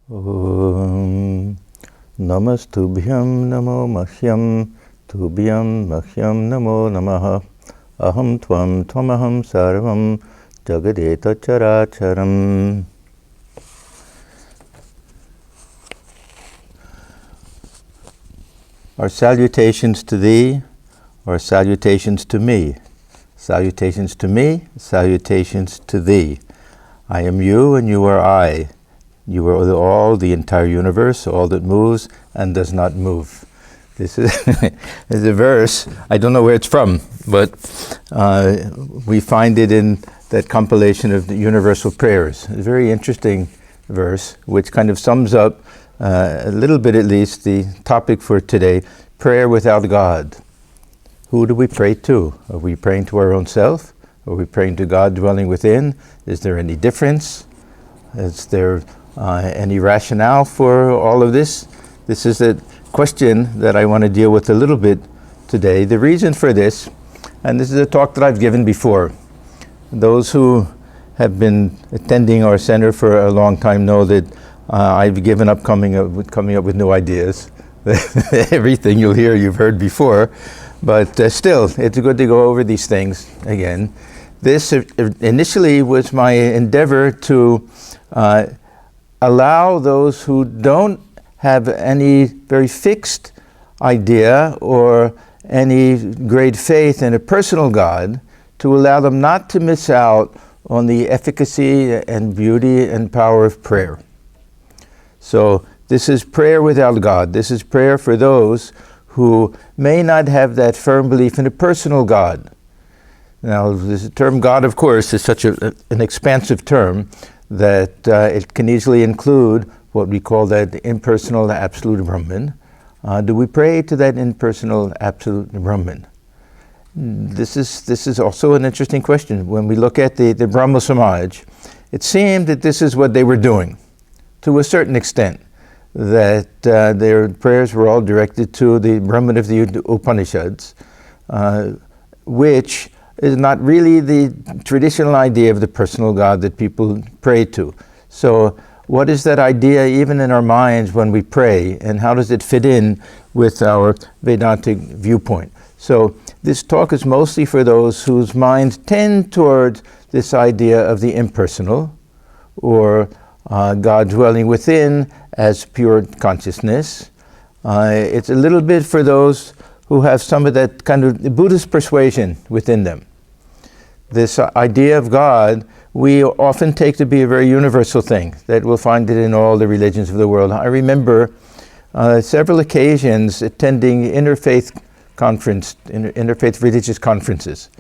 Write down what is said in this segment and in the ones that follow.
Om Namastubhyam Namo Mahyam Tubhyam Mahyam Namo Namaha Aham Tvam Tvamaham Sarvam Jagadeta Characharam. Our salutations to thee, or salutations to me. Salutations to me, salutations to thee. I am you and you are I. You are all, the entire universe, all that moves and does not move. This is, is a verse, I don't know where it's from, but we find it in that compilation of the universal prayers. A very interesting verse, which kind of sums up, a little bit at least, the topic for today, prayer without God. Who do we pray to? Are we praying to our own self? Are we praying to God dwelling within? Is there any difference? Is there any rationale for all of this? This is a question that I want to deal with a little bit today. The reason for this, and this is a talk that I've given before. Those who have been attending our center for a long time know that I've given up coming up with new ideas. Everything you'll hear you've heard before, but still, it's good to go over these things again. This initially was my endeavor to allow those who don't have any very fixed idea or any great faith in a personal God, to allow them not to miss out on the efficacy and beauty and power of prayer. So this is prayer without God. This is prayer for those who may not have that firm belief in a personal God. Now, this term God, of course, is such an expansive term that it can easily include what we call that impersonal absolute Brahman. Do we pray to that impersonal absolute Brahman? This is also an interesting question. When we look at the Brahma Samaj, it seemed that this is what they were doing, to a certain extent, that their prayers were all directed to the Brahman of the Upanishads, which is not really the traditional idea of the personal God that people pray to. So what is that idea even in our minds when we pray, and how does it fit in with our Vedantic viewpoint? So this talk is mostly for those whose minds tend towards this idea of the impersonal, or God dwelling within as pure consciousness. It's a little bit for those who have some of that kind of Buddhist persuasion within them. This idea of God we often take to be a very universal thing, that we'll find it in all the religions of the world. I remember several occasions attending interfaith religious conferences.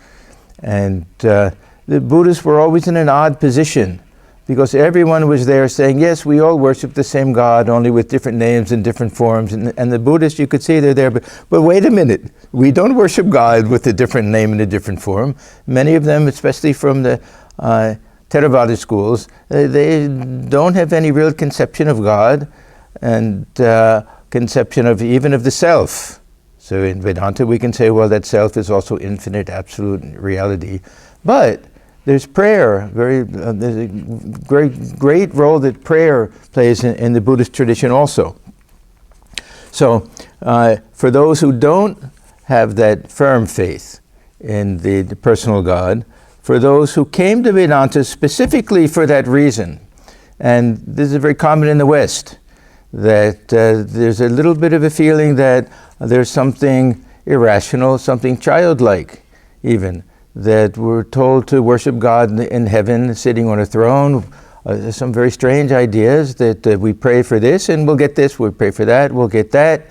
And the Buddhists were always in an odd position, because everyone was there saying, yes, we all worship the same God, only with different names and different forms. And the Buddhists, you could see they're there, but wait a minute. We don't worship God with a different name and a different form. Many of them, especially from the Theravada schools, they don't have any real conception of God, and conception of even of the self. So in Vedanta, we can say, well, that self is also infinite, absolute reality. But there's prayer. There's a great role that prayer plays in the Buddhist tradition also. So for those who don't have that firm faith in the personal God, for those who came to Vedanta specifically for that reason, and this is very common in the West, that there's a little bit of a feeling that there's something irrational, something childlike even, that we're told to worship God in heaven, sitting on a throne. Some very strange ideas that we pray for this and we'll get this, we pray for that, we'll get that.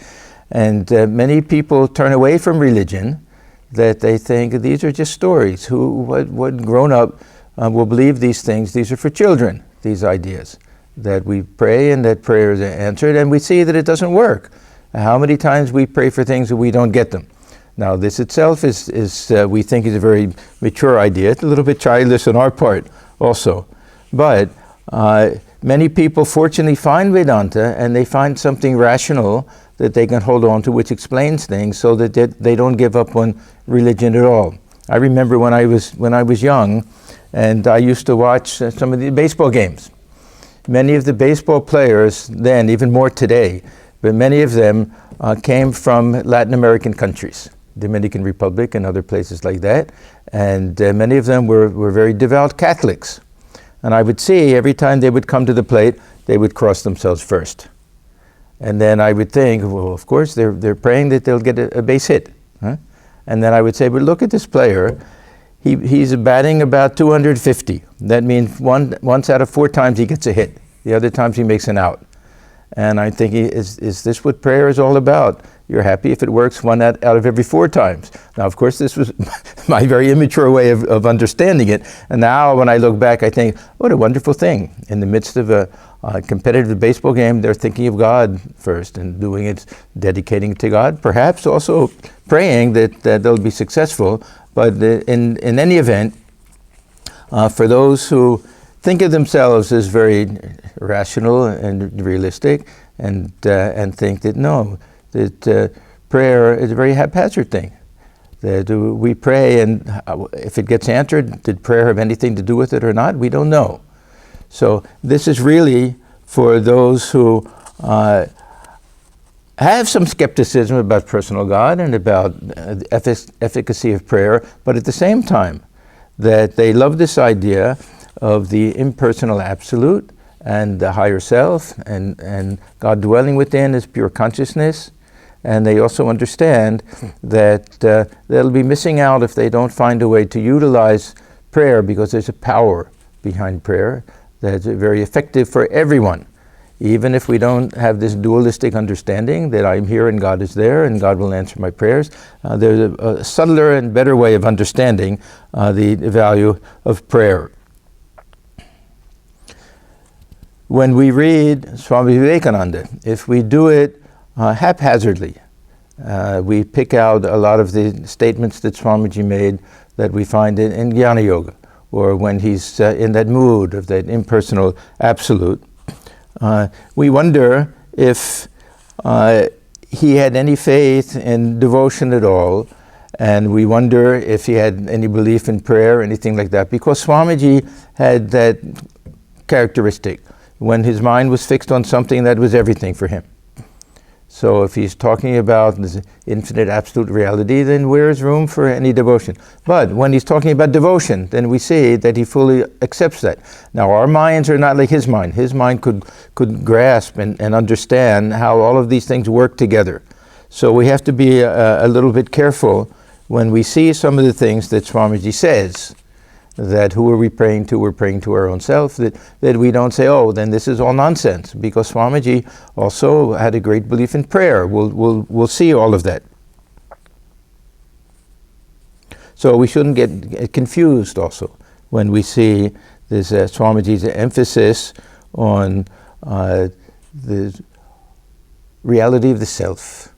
And many people turn away from religion, that they think these are just stories. What grown-up will believe these things? These are for children, these ideas. That we pray and that prayer is answered, and we see that it doesn't work. How many times we pray for things and we don't get them? Now, this itself is we think is a very mature idea. It's a little bit childish on our part also. But many people fortunately find Vedanta, and they find something rational that they can hold on to, which explains things, so that they don't give up on religion at all. I remember when I was young, and I used to watch some of the baseball games. many of the baseball players then, even more today, but many of them came from Latin American countries, Dominican Republic and other places like that. And many of them were very devout Catholics. And I would see every time they would come to the plate, they would cross themselves first. And then I would think, well, of course, they're praying that they'll get a base hit. Huh? And then I would say, but look at this player. He's batting about 250. That means once out of 4 times he gets a hit. The other times he makes an out. And I'm thinking, is this what prayer is all about? You're happy if it works 1 out of every 4 times. Now, of course, this was my very immature way of understanding it. And now when I look back, I think, what a wonderful thing. In the midst of a competitive baseball game, they're thinking of God first and doing it, dedicating it to God. Perhaps also praying that they'll be successful. But in any event, for those who think of themselves as very rational and realistic and think that no, that prayer is a very haphazard thing. That we pray and if it gets answered, did prayer have anything to do with it or not? We don't know. So this is really for those who have some skepticism about personal God and about the efficacy of prayer, but at the same time that they love this idea of the impersonal absolute and the higher self and God dwelling within is pure consciousness. And they also understand that they'll be missing out if they don't find a way to utilize prayer, because there's a power behind prayer that's very effective for everyone. Even if we don't have this dualistic understanding that I'm here and God is there and God will answer my prayers, there's a subtler and better way of understanding the value of prayer. When we read Swami Vivekananda, if we do it haphazardly, we pick out a lot of the statements that Swamiji made that we find in Jnana Yoga, or when he's in that mood of that impersonal absolute. We wonder if he had any faith in devotion at all, and we wonder if he had any belief in prayer or anything like that, because Swamiji had that characteristic. When his mind was fixed on something, that was everything for him. So if he's talking about this infinite absolute reality, then where is room for any devotion? But when he's talking about devotion, then we see that he fully accepts that. Now our minds are not like his mind. His mind could grasp and understand how all of these things work together. So we have to be a little bit careful when we see some of the things that Swamiji says, that who are we praying to? We're praying to our own self, that we don't say, oh, then this is all nonsense, because Swamiji also had a great belief in prayer. We'll see all of that. So we shouldn't get confused also when we see this Swamiji's emphasis on the reality of the self,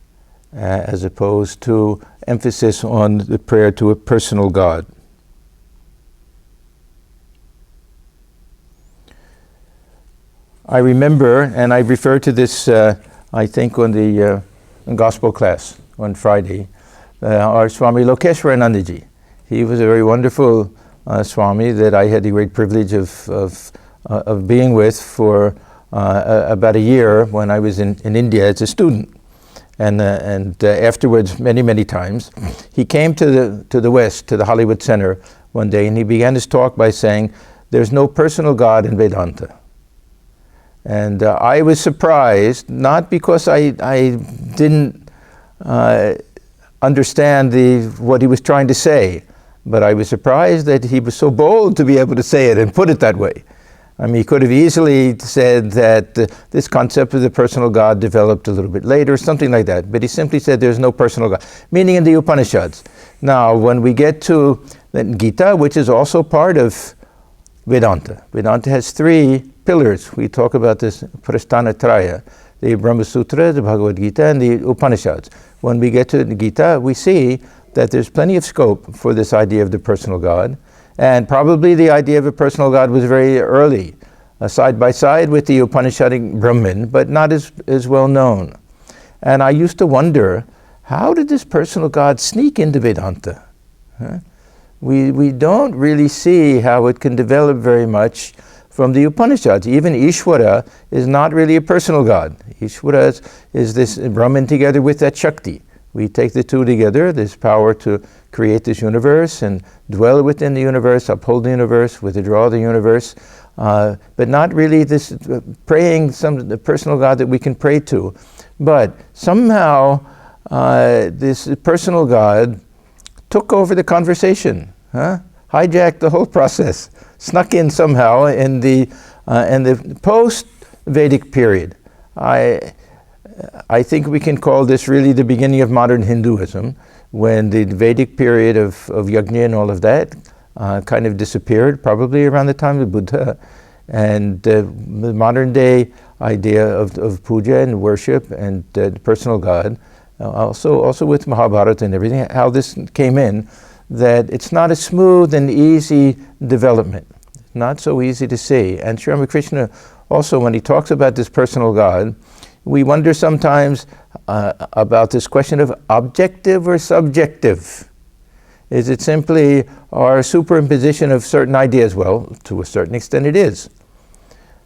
as opposed to emphasis on the prayer to a personal God. I remember, and I referred to this, I think, on the gospel class on Friday, our Swami Lokeshwaranandaji. He was a very wonderful Swami that I had the great privilege of being with for about a year when I was in India as a student. And afterwards, many times, he came to the West, to the Hollywood Center one day, and he began his talk by saying, there's no personal God in Vedanta. And I was surprised, not because I didn't understand what he was trying to say, but I was surprised that he was so bold to be able to say it and put it that way. I mean, he could have easily said that this concept of the personal God developed a little bit later, something like that. But he simply said there's no personal God, meaning in the Upanishads. Now, when we get to the Gita, which is also part of Vedanta, Vedanta has 3 pillars. We talk about this Prasthana Traya, the Brahma Sutra, the Bhagavad Gita, and the Upanishads. When we get to the Gita, we see that there's plenty of scope for this idea of the personal God. And probably the idea of a personal God was very early, side by side with the Upanishadic Brahman, but not as well known. And I used to wonder, how did this personal God sneak into Vedanta? Huh? We don't really see how it can develop very much from the Upanishads. Even Ishvara is not really a personal God. Ishvara is this Brahman together with that Shakti. We take the two together, this power to create this universe and dwell within the universe, uphold the universe, withdraw the universe, but not really this praying the personal God that we can pray to. But somehow this personal God took over the conversation, hijacked the whole process, snuck in somehow in the post-Vedic period. I think we can call this really the beginning of modern Hinduism, when the Vedic period of yajna and all of that kind of disappeared, probably around the time of Buddha, and the modern day idea of puja and worship and the personal God, also with Mahabharata and everything, how this came in, that it's not a smooth and easy development, not so easy to see. And Sri Ramakrishna also, when he talks about this personal God, we wonder sometimes about this question of objective or subjective. Is it simply our superimposition of certain ideas? Well, to a certain extent it is.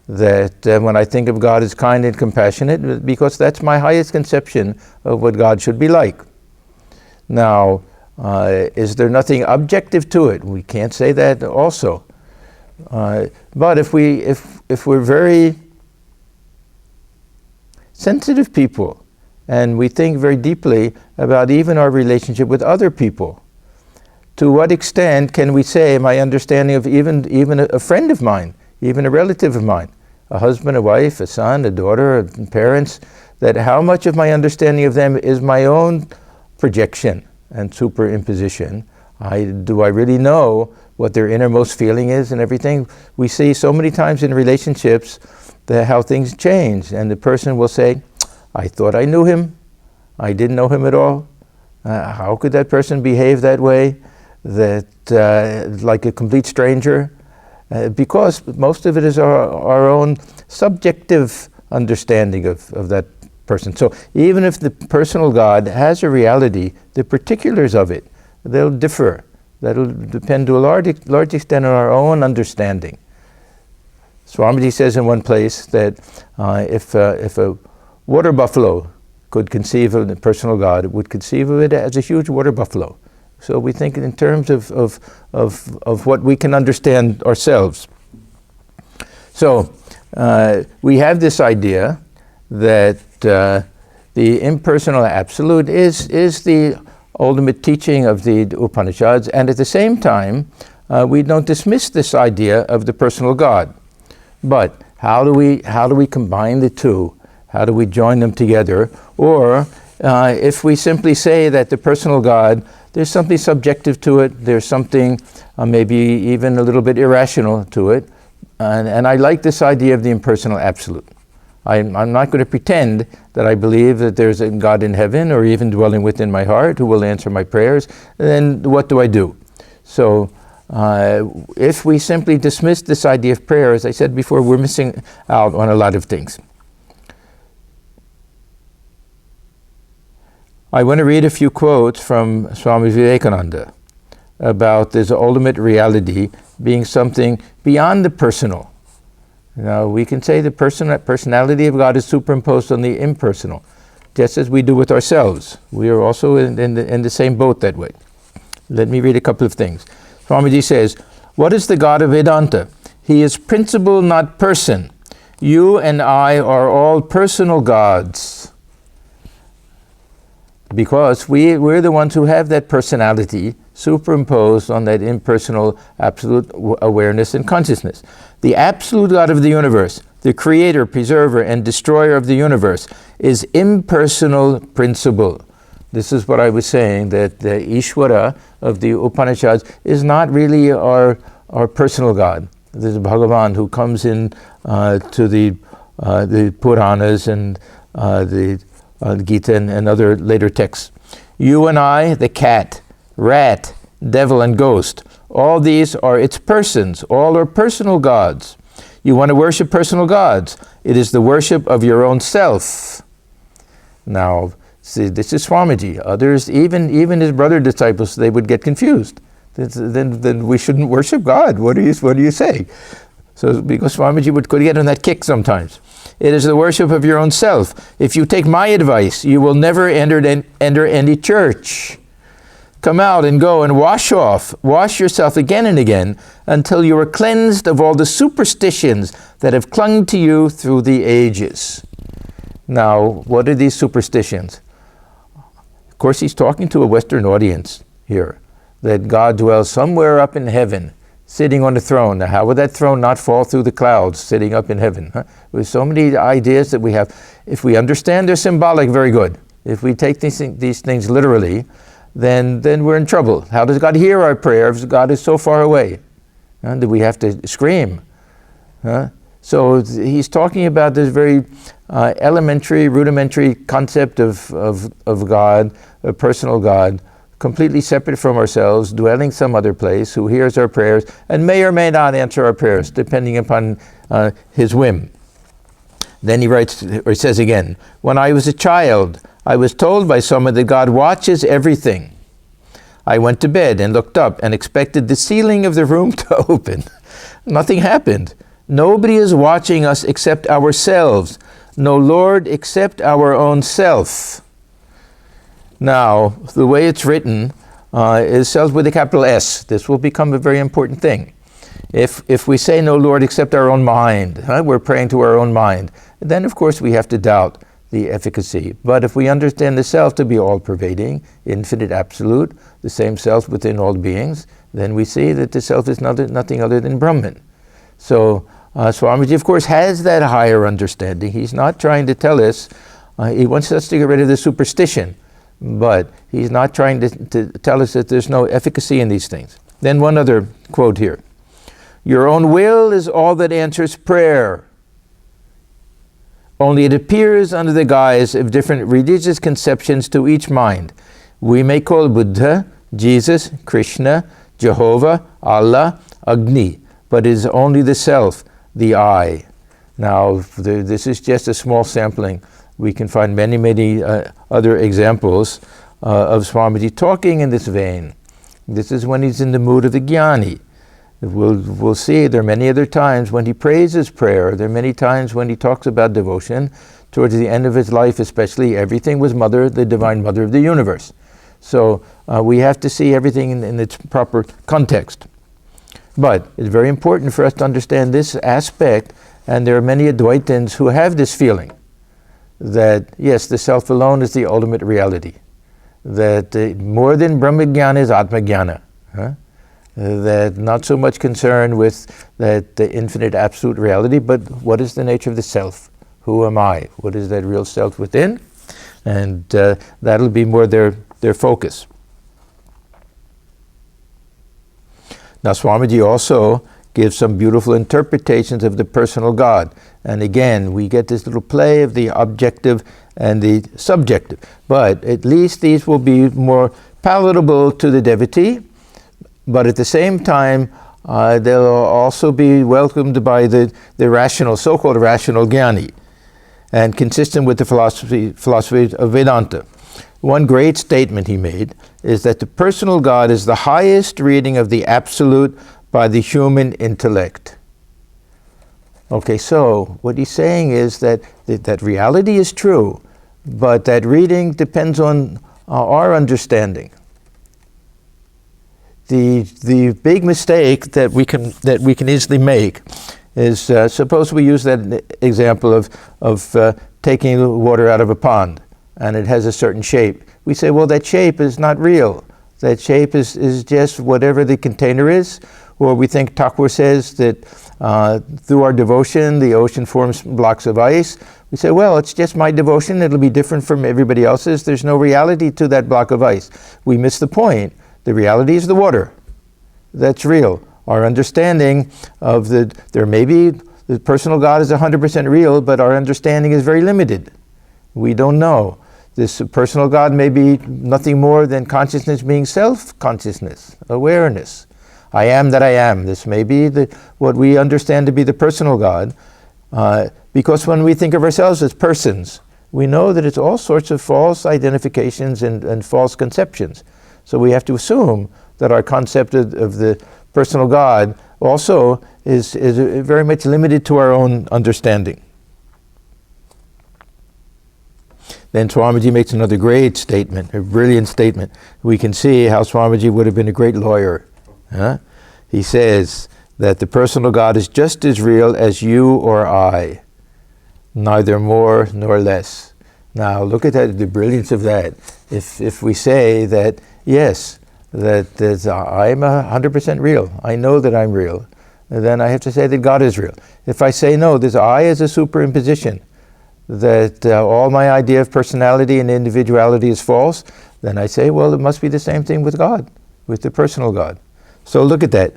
That when I think of God as kind and compassionate, because that's my highest conception of what God should be like. Now, is there nothing objective to it? We can't say that also. But if we're very sensitive people, and we think very deeply about even our relationship with other people, to what extent can we say my understanding of even a friend of mine, even a relative of mine, a husband, a wife, a son, a daughter, parents, that how much of my understanding of them is my own projection and superimposition? Do I really know what their innermost feeling is and everything? We see so many times in relationships how things change, and the person will say, I thought I knew him, I didn't know him at all. How could that person behave that way, that like a complete stranger? Because most of it is our own subjective understanding of that person. So even if the personal God has a reality, the particulars of it, they'll differ. That'll depend to a large extent on our own understanding. Swamiji says in one place that if a water buffalo could conceive of the personal God, it would conceive of it as a huge water buffalo. So we think in terms of what we can understand ourselves. So we have this idea that the impersonal absolute is the ultimate teaching of the Upanishads, and at the same time we don't dismiss this idea of the personal God. But how do we combine the two? How do we join them together? Or if we simply say that the personal God, there's something subjective to it, there's something maybe even a little bit irrational to it, and I like this idea of the impersonal absolute. I'm not going to pretend that I believe that there's a God in heaven or even dwelling within my heart who will answer my prayers. Then what do I do? So if we simply dismiss this idea of prayer, as I said before, we're missing out on a lot of things. I want to read a few quotes from Swami Vivekananda about this ultimate reality being something beyond the personal. Now, we can say the personality of God is superimposed on the impersonal, just as we do with ourselves. We are also in the same boat that way. Let me read a couple of things. Swamiji says, what is the God of Vedanta? He is principle, not person. You and I are all personal gods. Because we're the ones who have that personality superimposed on that impersonal absolute awareness and consciousness. The absolute God of the universe, the creator, preserver, and destroyer of the universe, is impersonal principle. This is what I was saying, that the Ishvara of the Upanishads is not really our personal God. There's a bhagavan who comes in to the Puranas and the Gita and other later texts. You and I, the cat, rat, devil, and ghost, all these are its persons. All are personal gods. You want to worship personal gods. It is the worship of your own self. Now, see, this is Swamiji. Others, even his brother disciples, they would get confused. Then we shouldn't worship God. What do you say? So because Swamiji could get on that kick sometimes. It is the worship of your own self. If you take my advice, you will never enter any church. Come out and go and wash yourself again and again until you are cleansed of all the superstitions that have clung to you through the ages. Now, what are these superstitions? Of course, he's talking to a Western audience here, that God dwells somewhere up in heaven, sitting on the throne. Now, how would that throne not fall through the clouds, sitting up in heaven? Huh? With so many ideas that we have. If we understand they're symbolic, very good. If we take these things literally, then we're in trouble. How does God hear our prayer if God is so far away? Do we have to scream? So he's talking about this very elementary, rudimentary concept of God, a personal God, completely separate from ourselves, dwelling some other place, who hears our prayers and may or may not answer our prayers, depending upon his whim. Then he writes, or he says again, when I was a child, I was told by someone that God watches everything. I went to bed and looked up and expected the ceiling of the room to open. Nothing happened. Nobody is watching us except ourselves. No Lord except our own self. Now, the way it's written is self with a capital S. This will become a very important thing. If we say no Lord except our own mind, we're praying to our own mind, then of course we have to doubt the efficacy. But if we understand the self to be all-pervading, infinite, absolute, the same self within all beings, then we see that the self is nothing other than Brahman. So Swamiji, of course, has that higher understanding. He's not trying to tell us, he wants us to get rid of the superstition, but he's not trying to tell us that there's no efficacy in these things. Then one other quote here. Your own will is all that answers prayer. Only it appears under the guise of different religious conceptions to each mind. We may call Buddha, Jesus, Krishna, Jehovah, Allah, Agni, but it is only the self, the I. Now, this is just a small sampling. We can find many, many other examples of Swamiji talking in this vein. This is when he's in the mood of the Jnani. We'll see there are many other times when he praises prayer. There are many times when he talks about devotion. Towards the end of his life especially, everything was Mother, the Divine Mother of the universe. So we have to see everything in its proper context. But it's very important for us to understand this aspect, and there are many Advaitins who have this feeling that, yes, the self alone is the ultimate reality. That more than Brahmajnana is Atmajnana. That not so much concerned with that the infinite absolute reality, but what is the nature of the self? Who am I? What is that real self within? And that'll be more their focus. Now Swamiji also gives some beautiful interpretations of the personal God. And again, we get this little play of the objective and the subjective. But at least these will be more palatable to the devotee. But at the same time, they'll also be welcomed by the rational, so-called rational Jnani, and consistent with the philosophy of Vedanta. One great statement he made is that the personal God is the highest reading of the absolute by the human intellect. Okay, so what he's saying is that reality is true, but that reading depends on our understanding. The big mistake that we can easily make is suppose we use that example of taking water out of a pond and it has a certain shape. We say, well, that shape is not real. That shape is just whatever the container is. Or we think Thakur says that through our devotion the ocean forms blocks of ice. We say, well, it's just my devotion. It'll be different from everybody else's. There's no reality to that block of ice. We miss the point. The reality is the water. That's real. Our understanding of there may be, the personal God is 100% real, but our understanding is very limited. We don't know. This personal God may be nothing more than consciousness being self-consciousness, awareness. I am that I am. This may be what we understand to be the personal God, because when we think of ourselves as persons, we know that it's all sorts of false identifications and false conceptions. So we have to assume that our concept of the personal God also is very much limited to our own understanding. Then Swamiji makes another great statement, a brilliant statement. We can see how Swamiji would have been a great lawyer. He says that the personal God is just as real as you or I, neither more nor less. Now look at that, the brilliance of that. If we say that, yes, that I'm 100% real, I know that I'm real, then I have to say that God is real. If I say no, this I is a superimposition, that all my idea of personality and individuality is false, then I say, well, it must be the same thing with God, with the personal God. So look at that.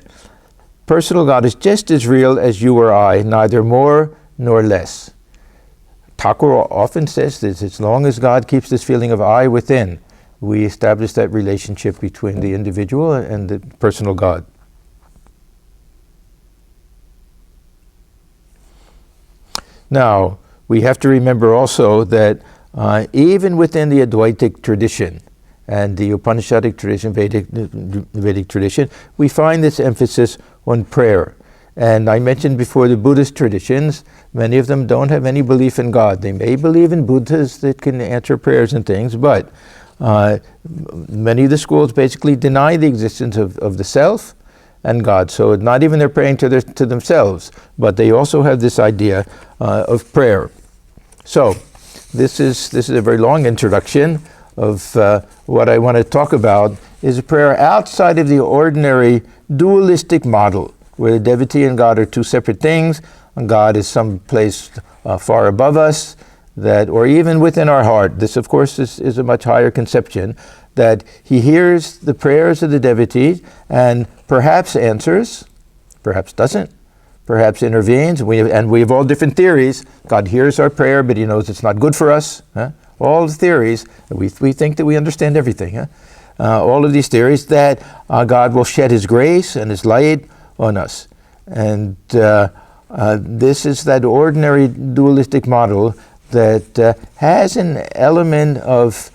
Personal God is just as real as you or I, neither more nor less. Thakur often says this, as long as God keeps this feeling of I within, we establish that relationship between the individual and the personal God. Now, we have to remember also that even within the Advaitic tradition and the Upanishadic tradition, Vedic tradition, we find this emphasis on prayer. And I mentioned before the Buddhist traditions, many of them don't have any belief in God. They may believe in Buddhas that can answer prayers and things, but many of the schools basically deny the existence of the self and God. So not even they're praying to themselves, but they also have this idea of prayer. So this is a very long introduction of what I want to talk about is a prayer outside of the ordinary dualistic model, where the devotee and God are two separate things, and God is someplace far above us, that, or even within our heart. This, of course, is a much higher conception, that he hears the prayers of the devotees and perhaps answers, perhaps doesn't, perhaps intervenes. We have all different theories. God hears our prayer, but he knows it's not good for us. All the theories, we think that we understand everything. All of these theories that God will shed his grace and his light on us. And this is that ordinary dualistic model that has an element of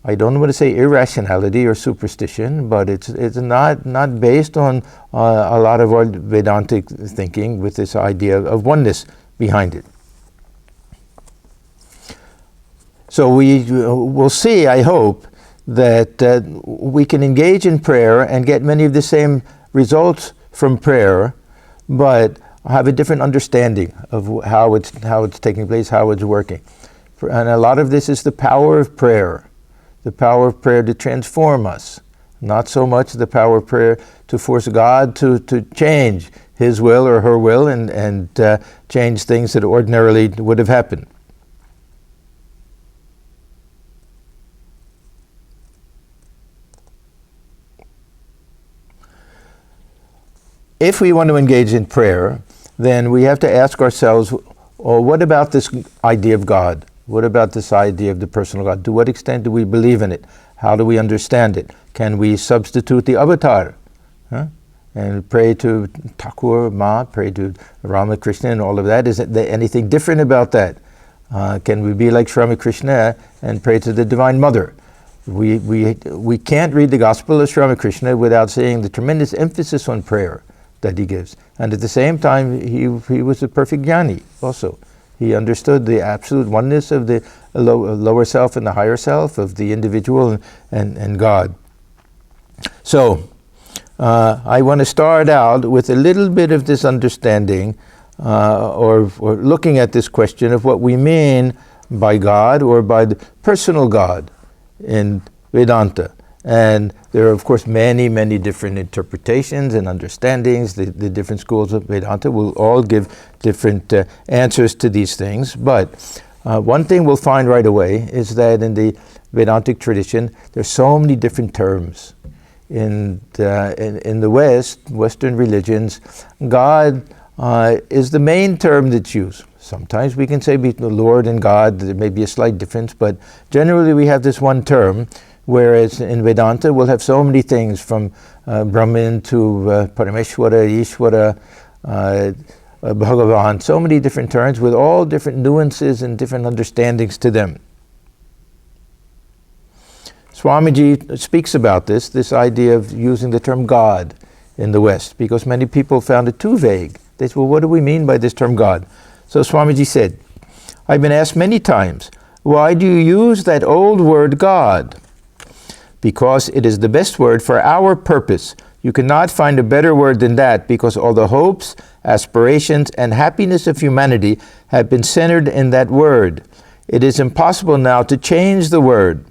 I don't want to say irrationality or superstition, but it's not based on a lot of our Vedantic thinking with this idea of oneness behind it. So we will see, I hope, that we can engage in prayer and get many of the same results from prayer, but have a different understanding of how it's taking place, how it's working. And a lot of this is the power of prayer. The power of prayer to transform us, not so much the power of prayer to force God to change his will or her will and change things that ordinarily would have happened. If we want to engage in prayer, then we have to ask ourselves, well, what about this idea of God? What about this idea of the personal God? To what extent do we believe in it? How do we understand it? Can we substitute the avatar? And pray to Thakur, Ma, pray to Ramakrishna and all of that? Is there anything different about that? Can we be like Swami Krishna and pray to the Divine Mother? We can't read the Gospel of Swami Krishna without seeing the tremendous emphasis on prayer that he gives. And at the same time, he was a perfect jnani also. He understood the absolute oneness of the lower self and the higher self, of the individual and God. So, I want to start out with a little bit of this understanding, or looking at this question of what we mean by God or by the personal God in Vedanta. And there are, of course, many, many different interpretations and understandings. The different schools of Vedanta will all give different answers to these things. But one thing we'll find right away is that in the Vedantic tradition, there's so many different terms. In the Western religions, God is the main term that's used. Sometimes we can say the Lord and God, there may be a slight difference, but generally we have this one term. Whereas in Vedanta, we'll have so many things from Brahman to Parameshwara, Ishvara, Bhagavan, so many different terms with all different nuances and different understandings to them. Swamiji speaks about this idea of using the term God in the West, because many people found it too vague. They said, well, what do we mean by this term God? So Swamiji said, I've been asked many times, why do you use that old word God? Because it is the best word for our purpose. You cannot find a better word than that, because all the hopes, aspirations, and happiness of humanity have been centered in that word. It is impossible now to change the word.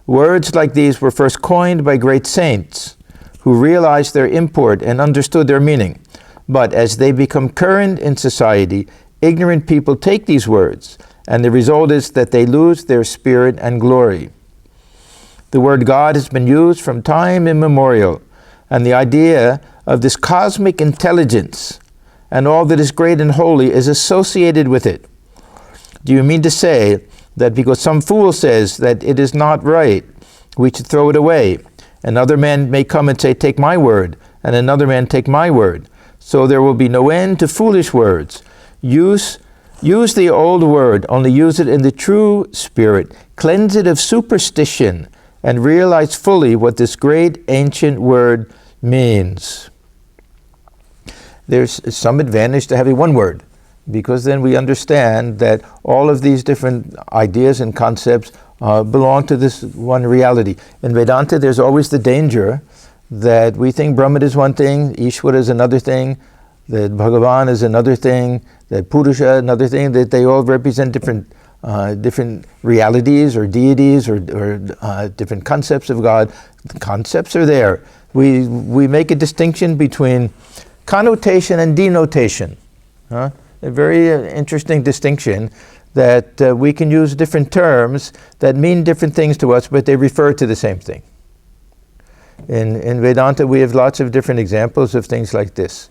Words like these were first coined by great saints who realized their import and understood their meaning. But as they become current in society, ignorant people take these words, and the result is that they lose their spirit and glory. The word God has been used from time immemorial, and the idea of this cosmic intelligence and all that is great and holy is associated with it. Do you mean to say that because some fool says that it is not right, we should throw it away? Another man may come and say, take my word, and another man take my word. So there will be no end to foolish words. Use the old word, only use it in the true spirit. Cleanse it of superstition and realize fully what this great ancient word means. There's some advantage to having one word, because then we understand that all of these different ideas and concepts belong to this one reality. In Vedanta, there's always the danger that we think Brahman is one thing, Ishvara is another thing, that Bhagavan is another thing, that Purusha another thing, that they all represent different realities or deities or different concepts of God. The concepts are there. We make a distinction between connotation and denotation. A very interesting distinction, that we can use different terms that mean different things to us, but they refer to the same thing. In Vedanta, we have lots of different examples of things like this.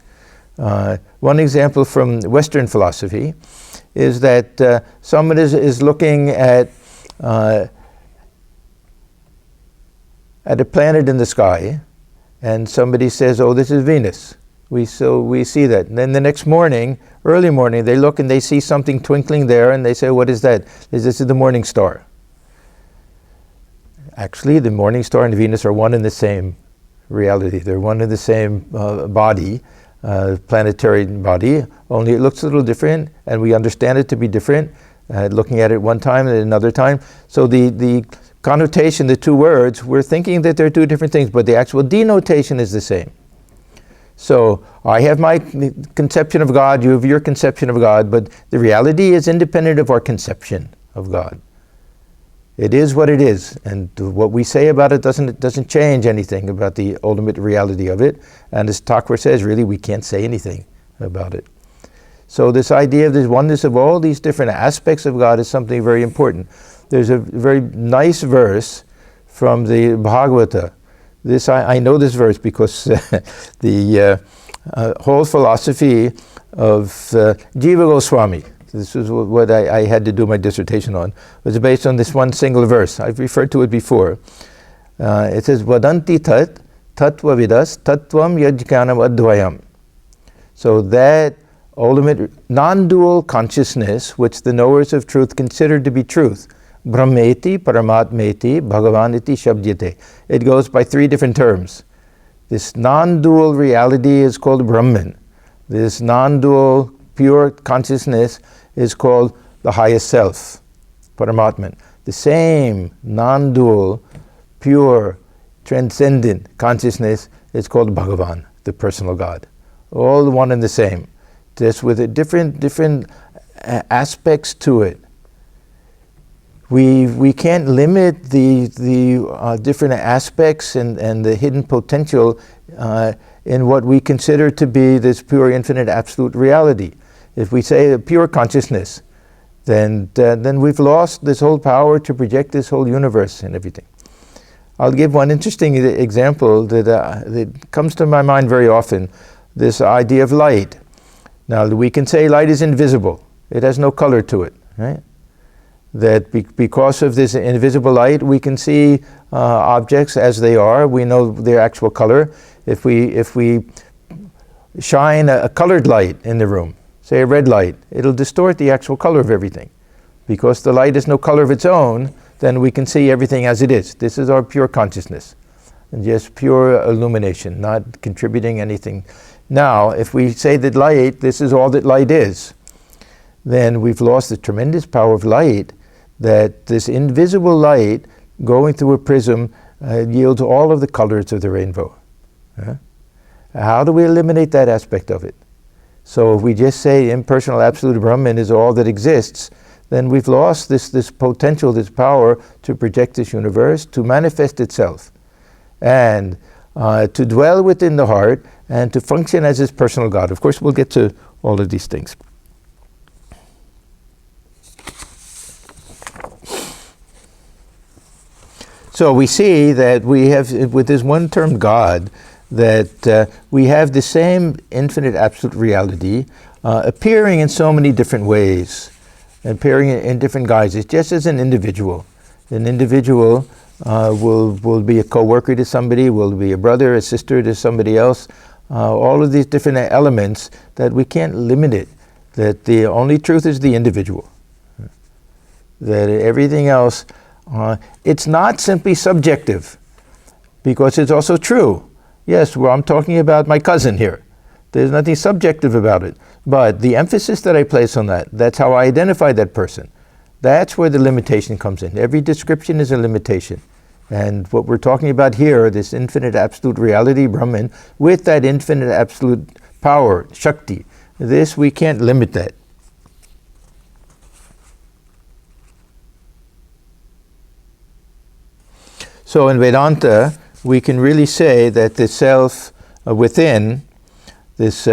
One example from Western philosophy is that someone is looking at a planet in the sky, and somebody says, oh, this is Venus. We see that. And then the next morning, early morning, they look and they see something twinkling there, and they say, what is that? This is the morning star. Actually, the morning star and Venus are one and the same reality. They're one and the same body, planetary body, only it looks a little different, and we understand it to be different, looking at it one time and another time. So the connotation, the two words, we're thinking that they're two different things, but the actual denotation is the same. So I have my conception of God, you have your conception of God, but the reality is independent of our conception of God. It is what it is, and what we say about it doesn't change anything about the ultimate reality of it. And as Thakur says, really, we can't say anything about it. So this idea of this oneness of all these different aspects of God is something very important. There's a very nice verse from the Bhagavata. I know this verse because the whole philosophy of Jiva Goswami, this is what I had to do my dissertation on, was based on this one single verse. I've referred to it before. It says, Vadanti tat, tattva vidas, tattvam yajkanam advayam. So that ultimate non-dual consciousness, which the knowers of truth consider to be truth, Brahmeti, Paramatmeti, Bhagavaniti, Shabdyate. It goes by three different terms. This non-dual reality is called Brahman. This non-dual pure consciousness is called the highest self, Paramatman. The same non-dual, pure, transcendent consciousness is called Bhagavan, the personal God. All one and the same, just with a different aspects to it. We can't limit the different aspects and the hidden potential in what we consider to be this pure, infinite, absolute reality. If we say a pure consciousness, then we've lost this whole power to project this whole universe and everything. I'll give one interesting example that comes to my mind very often, this idea of light. Now, we can say light is invisible. It has no color to it, right? That because of this invisible light, we can see objects as they are. We know their actual color. If we shine a colored light in the room, say a red light, it'll distort the actual color of everything. Because the light has no color of its own, then we can see everything as it is. This is our pure consciousness, and just pure illumination, not contributing anything. Now, if we say that light, this is all that light is, then we've lost the tremendous power of light, that this invisible light going through a prism yields all of the colors of the rainbow. How do we eliminate that aspect of it? So if we just say impersonal absolute Brahman is all that exists, then we've lost this potential, this power to project this universe, to manifest itself, and to dwell within the heart, and to function as his personal God. Of course, we'll get to all of these things. So we see that we have, with this one-term God, that we have the same infinite absolute reality appearing in so many different ways, appearing in different guises, just as an individual. An individual will be a co-worker to somebody, will be a brother, a sister to somebody else, all of these different elements that we can't limit it, that the only truth is the individual. That everything else, it's not simply subjective, because it's also true. Yes, well, I'm talking about my cousin here. There's nothing subjective about it. But the emphasis that I place on that, that's how I identify that person. That's where the limitation comes in. Every description is a limitation. And what we're talking about here, this infinite absolute reality, Brahman, with that infinite absolute power, Shakti, this, we can't limit that. So in Vedanta, we can really say that the self within, this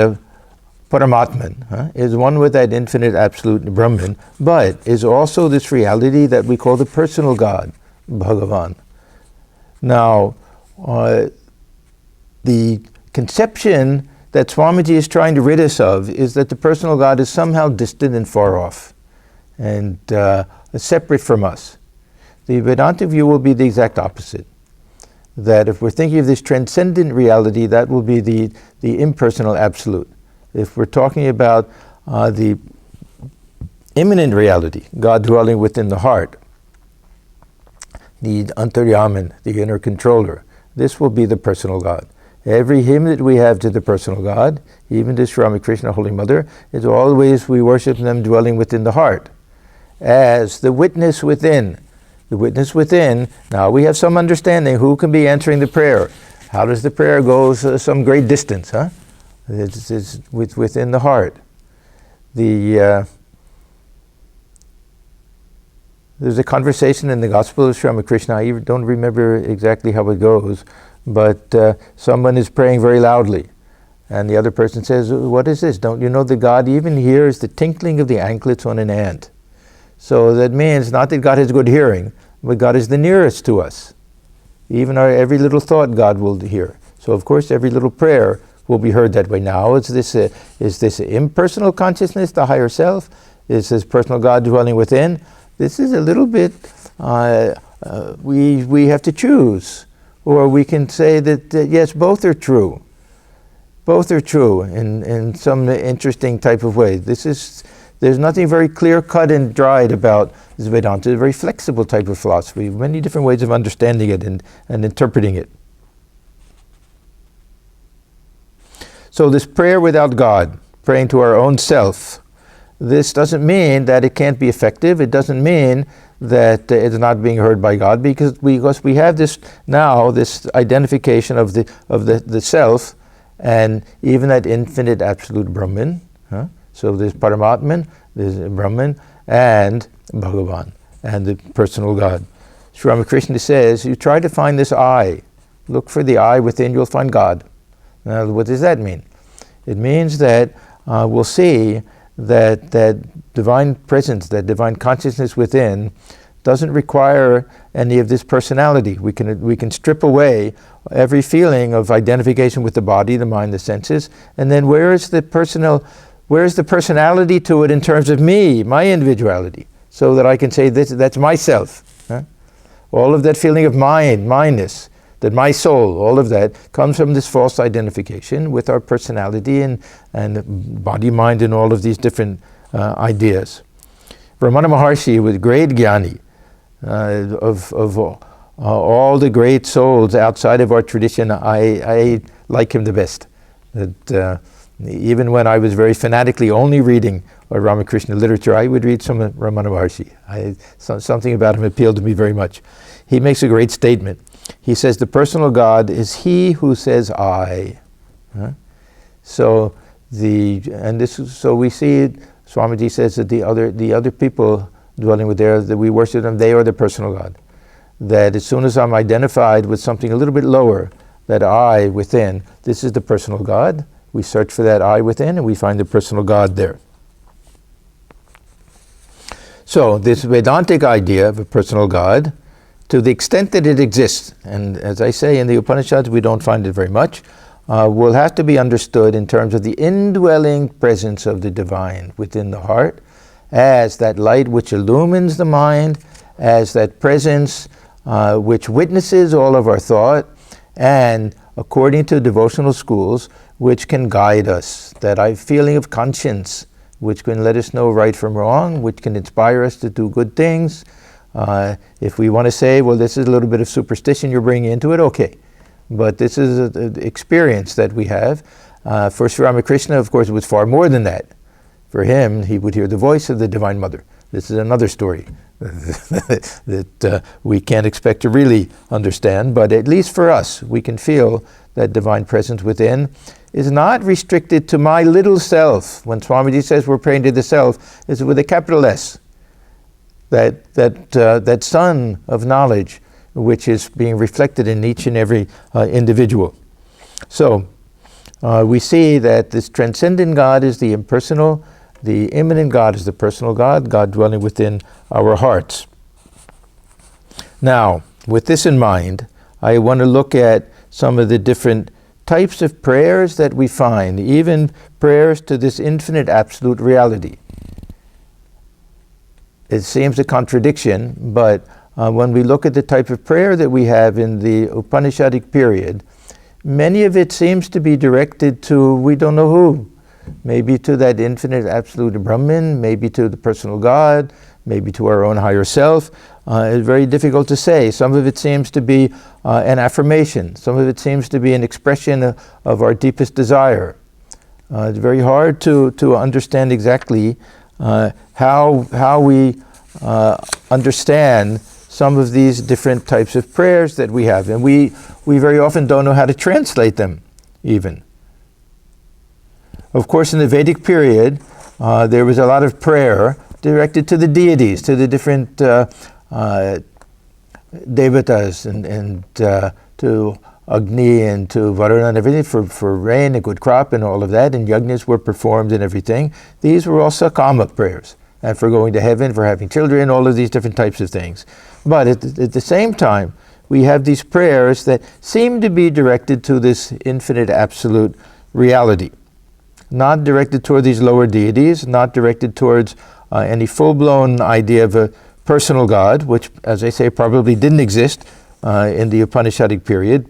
Paramatman, is one with that infinite absolute Brahman, but is also this reality that we call the personal God, Bhagavan. Now, the conception that Swamiji is trying to rid us of is that the personal God is somehow distant and far off, and separate from us. The Vedanta view will be the exact opposite. That if we're thinking of this transcendent reality, that will be the impersonal absolute. If we're talking about the immanent reality, God dwelling within the heart, the Antaryaman, the inner controller, this will be the personal God. Every hymn that we have to the personal God, even to Sri Ramakrishna, Holy Mother, is always we worship them dwelling within the heart, as the witness within. The witness within, now we have some understanding who can be answering the prayer. How does the prayer go some great distance, huh? It's within the heart. There's a conversation in the Gospel of Sri Ramakrishna, I don't remember exactly how it goes, but someone is praying very loudly, and the other person says, what is this? Don't you know that God even hears the tinkling of the anklets on an ant? So that means not that God has good hearing, but God is the nearest to us. Even our every little thought God will hear. So of course every little prayer will be heard that way. Now is this impersonal consciousness, the higher self? Is this personal God dwelling within? This is a little bit, we have to choose. Or we can say that yes, both are true. Both are true in some interesting type of way. There's nothing very clear-cut and dried about this Vedanta. It's a very flexible type of philosophy, many different ways of understanding it and interpreting it. So this prayer without God, praying to our own self, this doesn't mean that it can't be effective. It doesn't mean that it's not being heard by God, because we have this now, this identification of the self, and even that infinite absolute Brahman. So there's Paramatman, there's Brahman, and Bhagavan, and the personal God. Sri Ramakrishna says, you try to find this I. Look for the I within, you'll find God. Now, what does that mean? It means that we'll see that divine presence, that divine consciousness within, doesn't require any of this personality. We can strip away every feeling of identification with the body, the mind, the senses, and then where's the personality to it in terms of me, my individuality, so that I can say that's myself. All of that feeling of mindness, that my soul, all of that comes from this false identification with our personality and body, mind, and all of these different ideas. Ramana Maharshi was great jnani of all the great souls outside of our tradition. I like him the best. That even when I was very fanatically only reading Ramakrishna literature, I would read some of Ramana Maharshi. Something about him appealed to me very much. He makes a great statement. He says the personal God is he who says I. So we see Swamiji says that the other people dwelling with there, that we worship them, they are the personal God. That as soon as I'm identified with something a little bit lower, that I within, this is the personal God. We search for that I within and we find the personal God there. So this Vedantic idea of a personal God, to the extent that it exists, and as I say in the Upanishads we don't find it very much, will have to be understood in terms of the indwelling presence of the divine within the heart, as that light which illumines the mind, as that presence which witnesses all of our thought, and according to devotional schools, which can guide us, that feeling of conscience, which can let us know right from wrong, which can inspire us to do good things. If we want to say, well, this is a little bit of superstition you're bringing into it, okay. But this is an experience that we have. For Sri Ramakrishna, of course, it was far more than that. For him, he would hear the voice of the Divine Mother. This is another story that we can't expect to really understand, but at least for us, we can feel that divine presence within is not restricted to my little self. When Swamiji says we're praying to the self, it's with a capital S. That sun of knowledge which is being reflected in each and every individual. So we see that this transcendent God is the impersonal, the immanent God is the personal God, God dwelling within our hearts. Now, with this in mind, I want to look at some of the different types of prayers that we find, even prayers to this infinite absolute reality. It seems a contradiction, but when we look at the type of prayer that we have in the Upanishadic period, many of it seems to be directed to we don't know who. Maybe to that infinite absolute Brahman, maybe to the personal God, maybe to our own higher self. It's very difficult to say. Some of it seems to be an affirmation. Some of it seems to be an expression of our deepest desire. It's very hard to understand exactly how we understand some of these different types of prayers that we have. And we very often don't know how to translate them, even. Of course, in the Vedic period, there was a lot of prayer directed to the deities, to the different devatas, and to Agni and to Varuna and everything for rain, a good crop, and all of that. And yajnas were performed and everything. These were all sakama prayers, and for going to heaven, for having children, all of these different types of things. But at the same time, we have these prayers that seem to be directed to this infinite absolute reality. Not directed toward these lower deities, not directed towards any full-blown idea of a personal God, which, as I say, probably didn't exist in the Upanishadic period.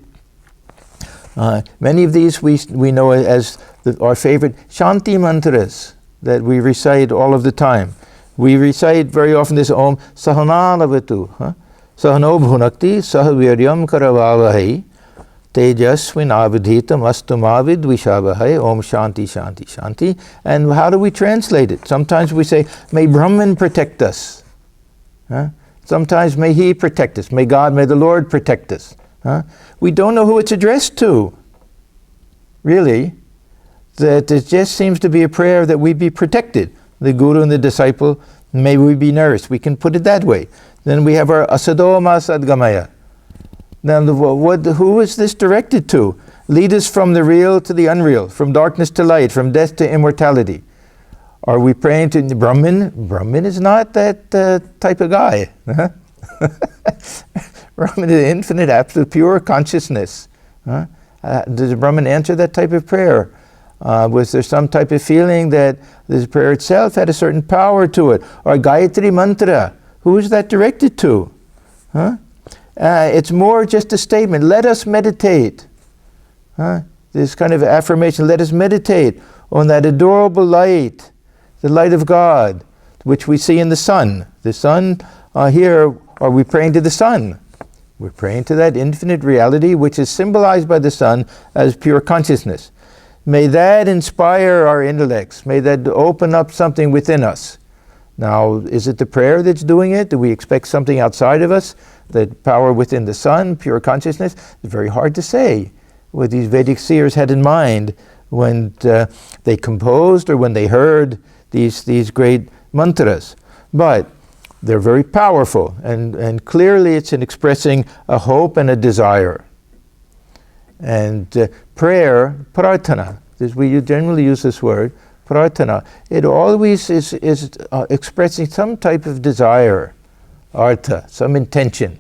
Many of these we know as our favorite Shanti mantras that we recite all of the time. We recite very often this Om Sahanālavatu, Sahano Bhunakti Sahaviryam Karavavahai Tejasvinavadhitam Astumavid Vishavahai Om Shanti Shanti Shanti. And how do we translate it? Sometimes we say, may Brahman protect us. Sometimes may he protect us. May God, may the Lord protect us. We don't know who it's addressed to, really. That it just seems to be a prayer that we be protected. The guru and the disciple, may we be nourished. We can put it that way. Then we have our Asadoma Sadgamaya. Now, who is this directed to? Lead us from the real to the unreal, from darkness to light, from death to immortality. Are we praying to Brahman? Brahman is not that type of guy. Brahman is infinite, absolute, pure consciousness. Does Brahman answer that type of prayer? Was there some type of feeling that this prayer itself had a certain power to it? Or Gayatri Mantra, who is that directed to? It's more just a statement. Let us meditate. This kind of affirmation, let us meditate on that adorable light, the light of God, which we see in the sun. The sun, here, are we praying to the sun? We're praying to that infinite reality which is symbolized by the sun as pure consciousness. May that inspire our intellects. May that open up something within us. Now, is it the prayer that's doing it? Do we expect something outside of us? That power within the sun, pure consciousness? It's very hard to say what these Vedic seers had in mind when they composed or when they heard these great mantras. But they're very powerful, and clearly it's in expressing a hope and a desire. And prayer, prarthana, we generally use this word, prarthana, it always is expressing some type of desire, artha, some intention.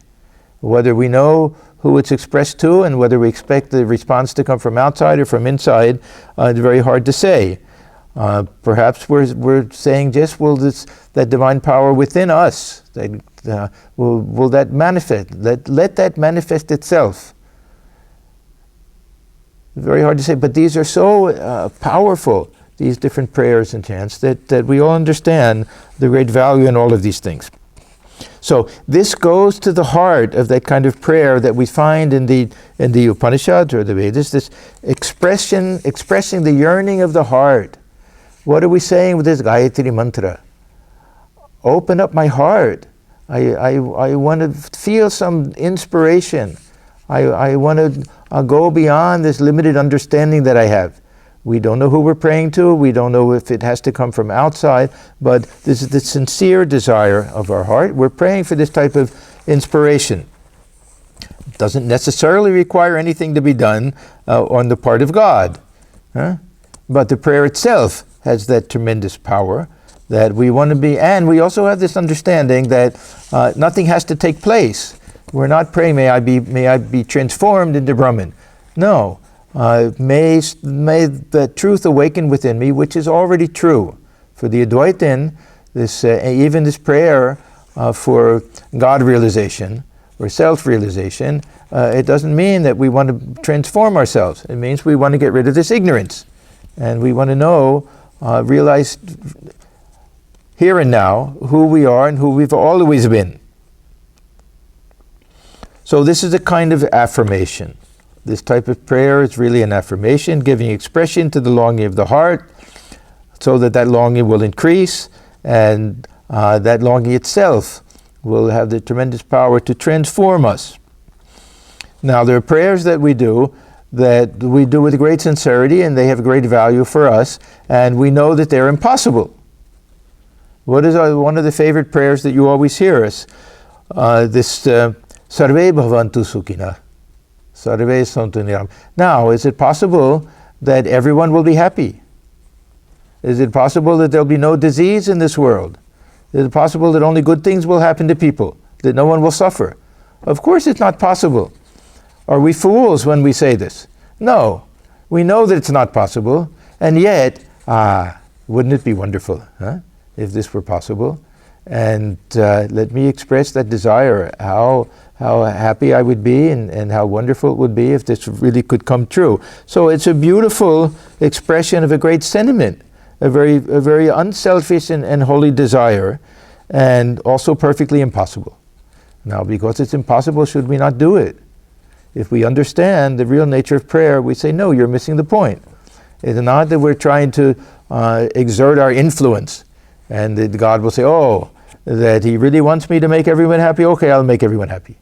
Whether we know who it's expressed to and whether we expect the response to come from outside or from inside, it's very hard to say. Perhaps we're saying just, will that divine power within us, will that manifest, let that manifest itself. Very hard to say, but these are so powerful, these different prayers and chants, that we all understand the great value in all of these things. So this goes to the heart of that kind of prayer that we find in the Upanishads or the Vedas, this expressing the yearning of the heart. What are we saying with this Gayatri mantra? Open up my heart. I want to feel some inspiration. I want to go beyond this limited understanding that I have. We don't know who we're praying to. We don't know if it has to come from outside, but this is the sincere desire of our heart. We're praying for this type of inspiration. It doesn't necessarily require anything to be done on the part of God. But the prayer itself has that tremendous power that we want to be, and we also have this understanding that nothing has to take place. We're not praying, may I be transformed into Brahman. No. May the truth awaken within me, which is already true. For the Advaitin, even this prayer for God realization or self-realization, it doesn't mean that we want to transform ourselves. It means we want to get rid of this ignorance. And we want to know, realize here and now who we are and who we've always been. So this is a kind of affirmation. This type of prayer is really an affirmation, giving expression to the longing of the heart, so that longing will increase, and that longing itself will have the tremendous power to transform us. Now, there are prayers that we do with great sincerity, and they have great value for us, and we know that they're impossible. What is one of the favorite prayers that you always hear us? Sarve bhavantu sukhina. Sarve santu niram. Now, is it possible that everyone will be happy? Is it possible that there'll be no disease in this world? Is it possible that only good things will happen to people? That no one will suffer? Of course it's not possible. Are we fools when we say this? No. We know that it's not possible, and yet, wouldn't it be wonderful, if this were possible? And let me express that desire, how happy I would be and how wonderful it would be if this really could come true. So it's a beautiful expression of a great sentiment, a very unselfish and holy desire, and also perfectly impossible. Now, because it's impossible, should we not do it? If we understand the real nature of prayer, we say, no, you're missing the point. It's not that we're trying to exert our influence, and that God will say, oh, that he really wants me to make everyone happy, okay, I'll make everyone happy.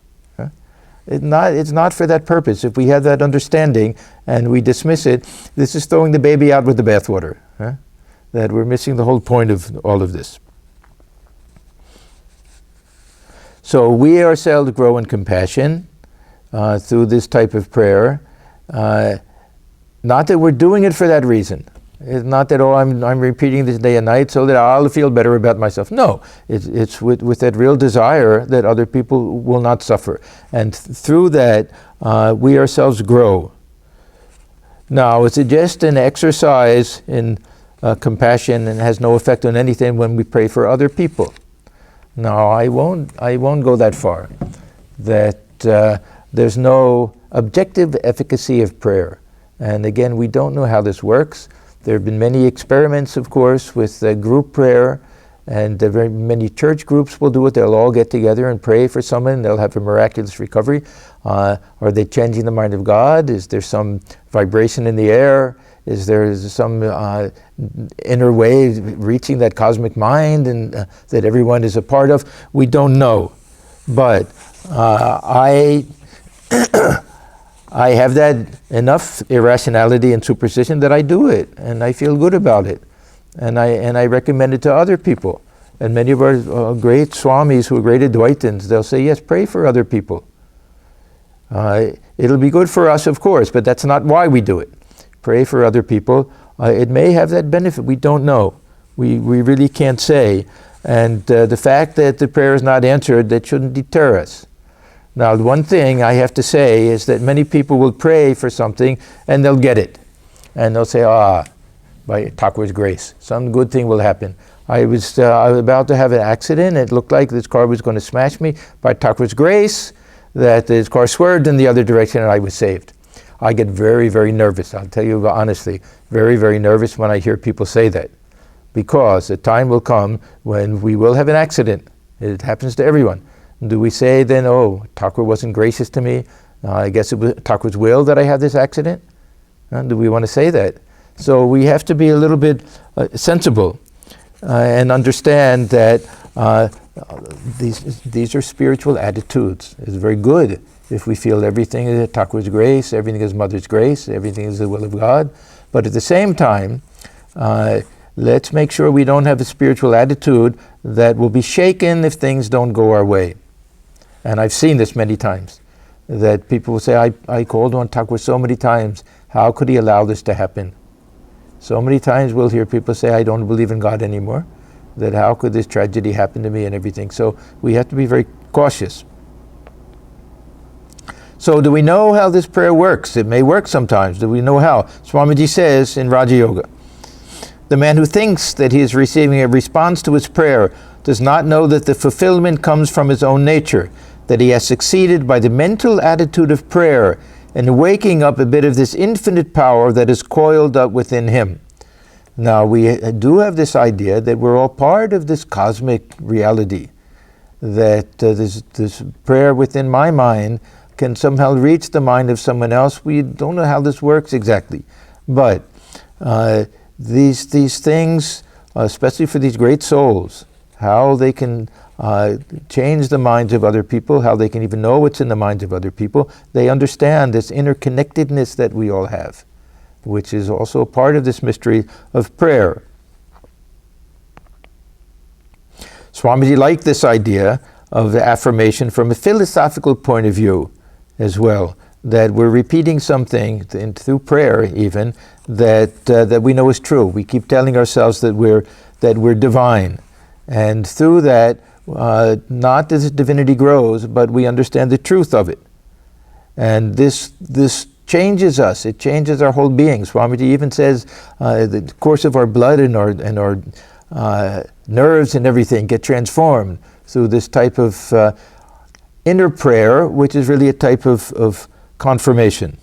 It's not for that purpose. If we have that understanding and we dismiss it, this is throwing the baby out with the bathwater. That we're missing the whole point of all of this. So we ourselves grow in compassion through this type of prayer. Not that we're doing it for that reason. It's not that, I'm repeating this day and night so that I'll feel better about myself. No, it's with that real desire that other people will not suffer. And through that, we ourselves grow. Now, is it just an exercise in compassion and has no effect on anything when we pray for other people? No, I won't go that far. That there's no objective efficacy of prayer. And again, we don't know how this works. There have been many experiments, of course, with group prayer, And very many church groups will do it. They'll all get together and pray for someone. They'll have a miraculous recovery. Are they changing the mind of God? Is there some vibration in the air? Is there some inner way reaching that cosmic mind and that everyone is a part of? We don't know. But I have that enough irrationality and superstition that I do it, and I feel good about it. And I recommend it to other people. And many of our great swamis who are great Advaitins, they'll say, yes, pray for other people. It'll be good for us, of course, but that's not why we do it. Pray for other people. It may have that benefit. We don't know. We really can't say. And the fact that the prayer is not answered, that shouldn't deter us. Now, one thing I have to say is that many people will pray for something and they'll get it. And they'll say, by Thakur's grace, some good thing will happen. I was about to have an accident. It looked like this car was going to smash me. By Thakur's grace, that this car swerved in the other direction and I was saved. I get very, very nervous. I'll tell you honestly, very, very nervous when I hear people say that. Because a time will come when we will have an accident. It happens to everyone. Do we say then, oh, Thakur wasn't gracious to me? I guess it was Thakur's will that I had this accident? Do we want to say that? So we have to be a little bit sensible and understand that these are spiritual attitudes. It's very good if we feel everything is Thakur's grace, everything is Mother's grace, everything is the will of God. But at the same time, let's make sure we don't have a spiritual attitude that will be shaken if things don't go our way. And I've seen this many times, that people will say, I called on Thakur so many times, how could he allow this to happen? So many times we'll hear people say, I don't believe in God anymore, that how could this tragedy happen to me and everything. So we have to be very cautious. So do we know how this prayer works? It may work sometimes. Do we know how? Swamiji says in Raja Yoga, the man who thinks that he is receiving a response to his prayer does not know that the fulfillment comes from his own nature, that he has succeeded by the mental attitude of prayer and waking up a bit of this infinite power that is coiled up within him. Now, we do have this idea that we're all part of this cosmic reality, that this prayer within my mind can somehow reach the mind of someone else. We don't know how this works exactly. But these things, especially for these great souls, how they can change the minds of other people, how they can even know what's in the minds of other people. They understand this interconnectedness that we all have, which is also a part of this mystery of prayer. Swamiji liked this idea of the affirmation from a philosophical point of view as well, that we're repeating something through prayer even that we know is true. We keep telling ourselves that we're divine, and through that, not as divinity grows, but we understand the truth of it. And this changes us. It changes our whole being. Swamiji even says the course of our blood and our nerves and everything get transformed through this type of inner prayer, which is really a type of confirmation.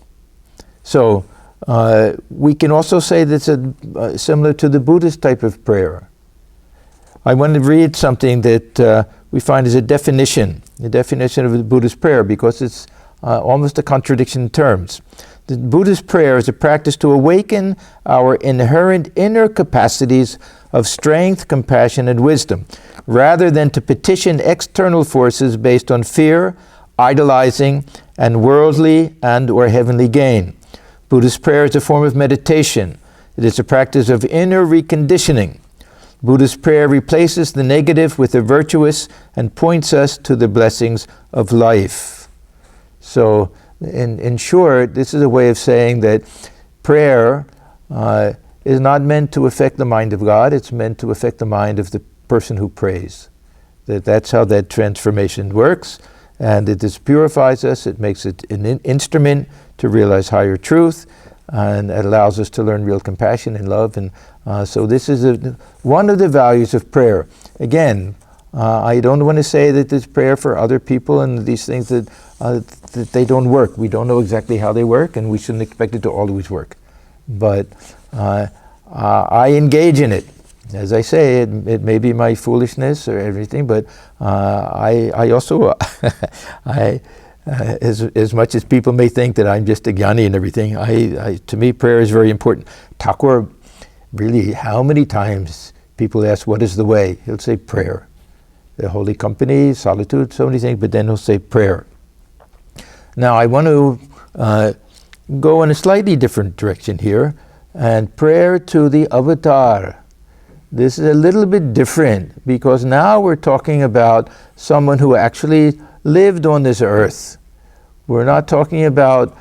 So we can also say that's similar to the Buddhist type of prayer. I want to read something that we find as the definition of the Buddhist prayer, because it's almost a contradiction in terms. The Buddhist prayer is a practice to awaken our inherent inner capacities of strength, compassion, and wisdom, rather than to petition external forces based on fear, idolizing, and worldly and or heavenly gain. Buddhist prayer is a form of meditation. It is a practice of inner reconditioning. Buddhist prayer replaces the negative with the virtuous and points us to the blessings of life. So, in short, this is a way of saying that prayer is not meant to affect the mind of God, it's meant to affect the mind of the person who prays. That's how that transformation works, and it just purifies us, it makes it an instrument to realize higher truth, and it allows us to learn real compassion and love. And so this is one of the values of prayer. Again, I don't want to say that there's prayer for other people and these things that they don't work. We don't know exactly how they work, and we shouldn't expect it to always work. But I engage in it. as I say, it may be my foolishness or everything, but I also, as much as people may think that I'm just a jnani and everything, to me prayer is very important. Thakur, really, how many times people ask, what is the way? He'll say prayer. The holy company, solitude, so many things, but then he'll say prayer. Now I want to go in a slightly different direction here, and prayer to the avatar. This is a little bit different, because now we're talking about someone who actually lived on this earth. We're not talking about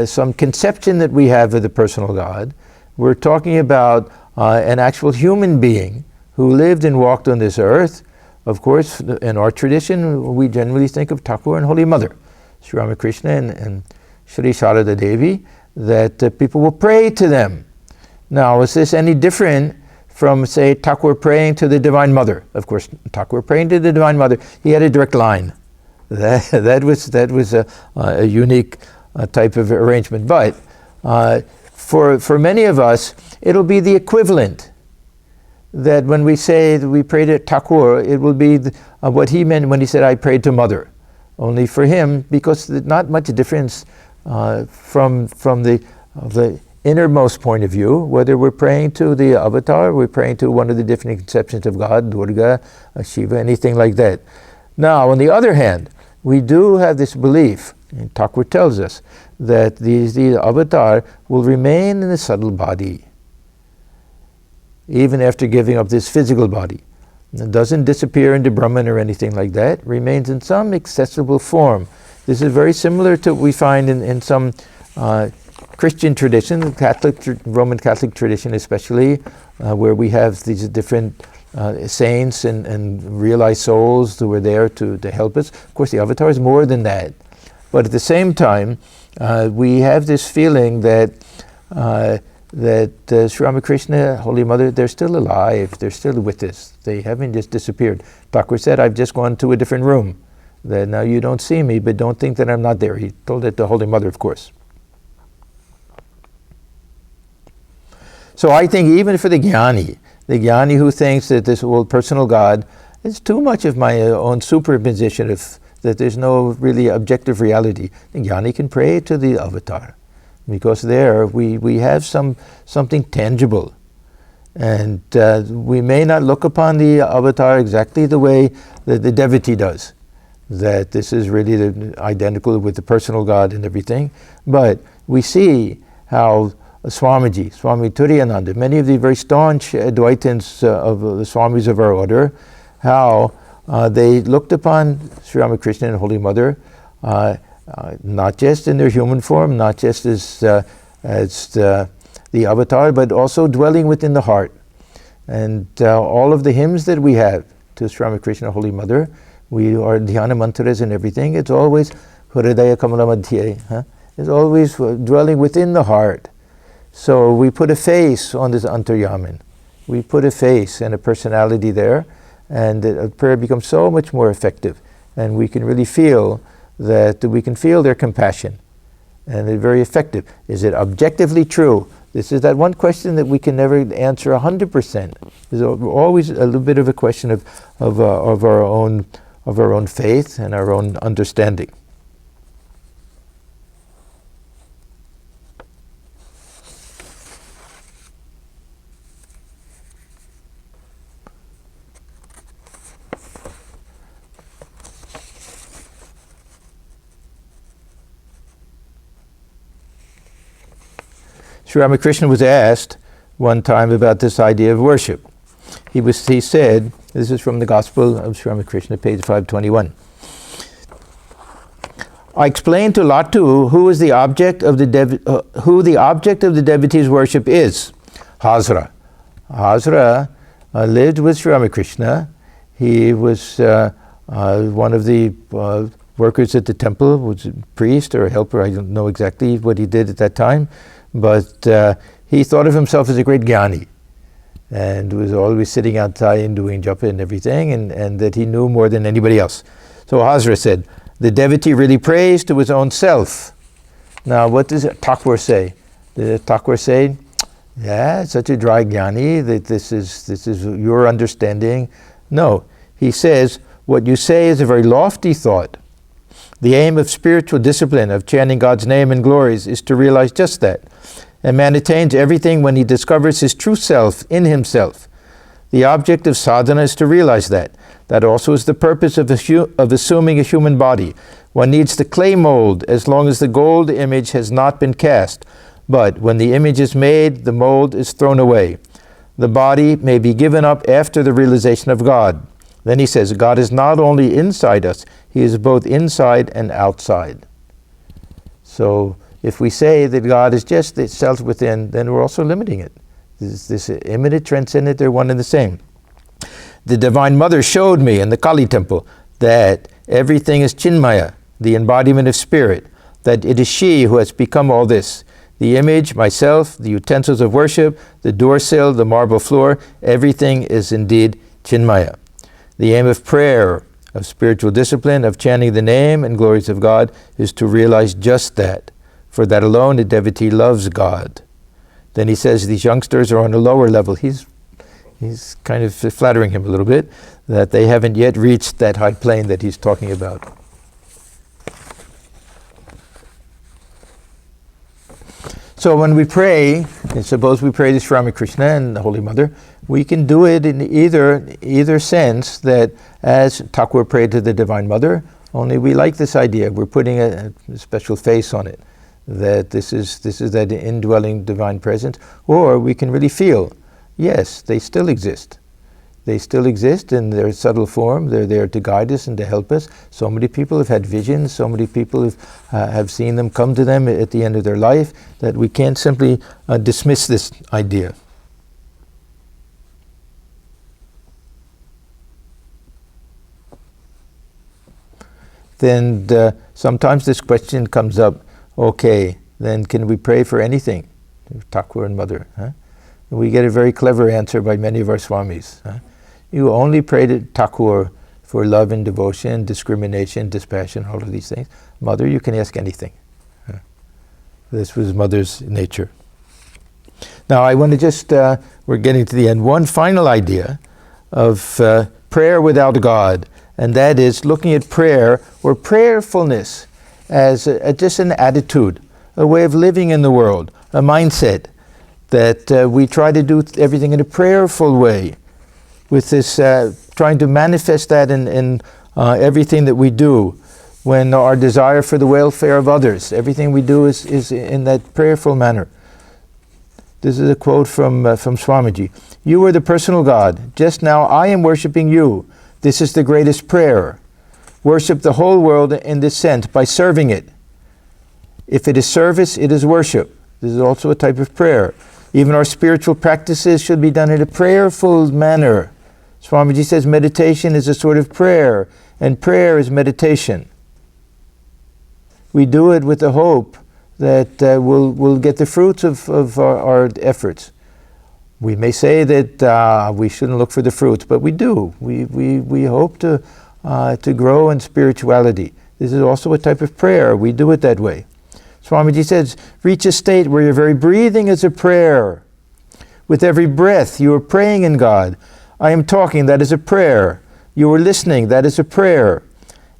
some conception that we have of the personal God. We're talking about an actual human being who lived and walked on this earth. Of course, in our tradition, we generally think of Thakur and Holy Mother, Sri Ramakrishna and Sri Sharada Devi, that people will pray to them. Now, is this any different from, say, Thakur praying to the Divine Mother? Of course, Thakur praying to the Divine Mother, he had a direct line. That was a unique type of arrangement. But for many of us, it'll be the equivalent. That when we say that we pray to Thakur, it will be what he meant when he said, I prayed to Mother. Only for him, because there's not much difference from the innermost point of view, whether we're praying to the avatar, we're praying to one of the different conceptions of God, Durga, Shiva, anything like that. Now, on the other hand, we do have this belief, and Thakur tells us, that the avatar will remain in the subtle body, even after giving up this physical body. It doesn't disappear into Brahman or anything like that, remains in some accessible form. This is very similar to what we find in some Christian tradition, the Roman Catholic tradition especially, where we have these different saints and realized souls who were there to help us. Of course, the avatar is more than that. But at the same time, we have this feeling that Sri Ramakrishna, Holy Mother, they're still alive, they're still with us. They haven't just disappeared. Thakur said, I've just gone to a different room. That now you don't see me, but don't think that I'm not there. He told it to Holy Mother, of course. So I think even for the jnani who thinks that this old personal God is too much of my own superposition, that there's no really objective reality, the jnani can pray to the avatar. Because there we have something tangible. And we may not look upon the avatar exactly the way that the devotee does. That this is really identical with the personal God and everything. But we see how Swami Turiyananda, many of the very staunch Advaitins of the Swamis of our order, how they looked upon Sri Ramakrishna and Holy Mother, not just in their human form, not just as the avatar, but also dwelling within the heart. And all of the hymns that we have to Sri Ramakrishna, Holy Mother, we are dhyana mantras and everything, it's always Hridaya Kamala Madhye. It's always dwelling within the heart. So we put a face on this Antaryamin. We put a face and a personality there, and the prayer becomes so much more effective. And we can really feel that we can feel their compassion. And it's very effective. Is it objectively true? This is that one question that we can never answer 100%. There's always a little bit of a question of our own faith and our own understanding. Sri Ramakrishna was asked one time about this idea of worship. He said, this is from the Gospel of Sri Ramakrishna, page 521. I explained to Latu who the object of the devotee's worship is. Hazra. Hazra lived with Sri Ramakrishna. He was one of the workers at the temple, was a priest or a helper. I don't know exactly what he did at that time. But he thought of himself as a great jnani, and was always sitting outside and doing japa and everything, and that he knew more than anybody else. So Hazra said, the devotee really prays to his own self. Now what does Thakur say? Did Thakur say, Yeah, such a dry jnani that this is your understanding. No, he says, what you say is a very lofty thought. The aim of spiritual discipline, of chanting God's name and glories, is to realize just that. And man attains everything when he discovers his true self in himself. The object of sadhana is to realize that. That also is the purpose of assuming a human body. One needs the clay mold as long as the gold image has not been cast. But when the image is made, the mold is thrown away. The body may be given up after the realization of God. Then he says, God is not only inside us, he is both inside and outside. So if we say that God is just the self within, then we're also limiting it. This immanent, transcendent, they're one and the same. The Divine Mother showed me in the Kali temple that everything is Chinmaya, the embodiment of spirit, that it is she who has become all this. The image, myself, the utensils of worship, the door sill, the marble floor, everything is indeed Chinmaya. The aim of prayer, of spiritual discipline, of chanting the name and glories of God is to realize just that. For that alone, the devotee loves God. Then he says these youngsters are on a lower level. He's kind of flattering him a little bit, that they haven't yet reached that high plane that he's talking about. So when we pray, and suppose we pray to Sri Krishna and the Holy Mother, we can do it in either sense, that as Thakur prayed to the Divine Mother, only we like this idea. We're putting a special face on it, that this is that indwelling divine presence. Or we can really feel, yes, they still exist. They still exist in their subtle form. They're there to guide us and to help us. So many people have had visions. So many people have seen them come to them at the end of their life, that we can't simply dismiss this idea. Then sometimes this question comes up, okay, then can we pray for anything? Thakur and Mother. Huh? We get a very clever answer by many of our Swamis. Huh? You only pray to Thakur for love and devotion, discrimination, dispassion, all of these things. Mother, you can ask anything. Huh? This was Mother's nature. Now I want to just, we're getting to the end, one final idea of prayer without God, and that is looking at prayer or prayerfulness as just an attitude, a way of living in the world, a mindset, that we try to do everything in a prayerful way, with this trying to manifest that in everything that we do, when our desire for the welfare of others, everything we do is in that prayerful manner. This is a quote from Swamiji. You are the personal God. Just now I am worshiping you. This is the greatest prayer. Worship the whole world in this sense by serving it. If it is service, it is worship. This is also a type of prayer. Even our spiritual practices should be done in a prayerful manner. Swamiji says meditation is a sort of prayer, and prayer is meditation. We do it with the hope that we'll get the fruits of our efforts. We may say that we shouldn't look for the fruits, but we do. We hope to grow in spirituality. This is also a type of prayer. We do it that way. Swamiji says, reach a state where your very breathing is a prayer. With every breath, you are praying in God. I am talking, that is a prayer. You are listening, that is a prayer.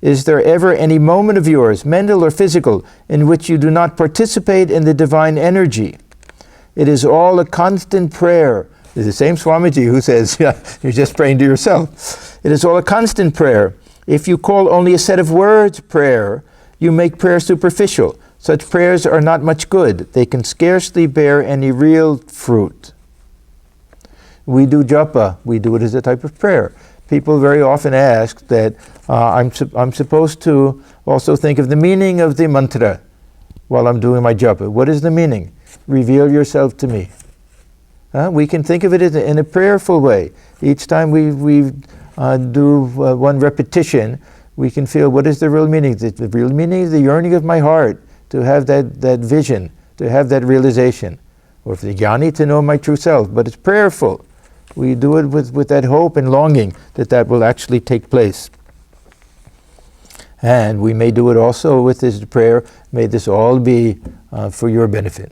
Is there ever any moment of yours, mental or physical, in which you do not participate in the divine energy? It is all a constant prayer. It's the same Swamiji who says, yeah, you're just praying to yourself. It is all a constant prayer. If you call only a set of words prayer, you make prayer superficial. Such prayers are not much good. They can scarcely bear any real fruit. We do japa. We do it as a type of prayer. People very often ask that I'm supposed to also think of the meaning of the mantra while I'm doing my japa. What is the meaning? Reveal yourself to me. We can think of it in a prayerful way. Each time we do one repetition, we can feel what is the real meaning. The real meaning is the yearning of my heart to have that vision, to have that realization. Or for the jnani, to know my true self. But it's prayerful. We do it with that hope and longing that will actually take place. And we may do it also with this prayer, may this all be for your benefit.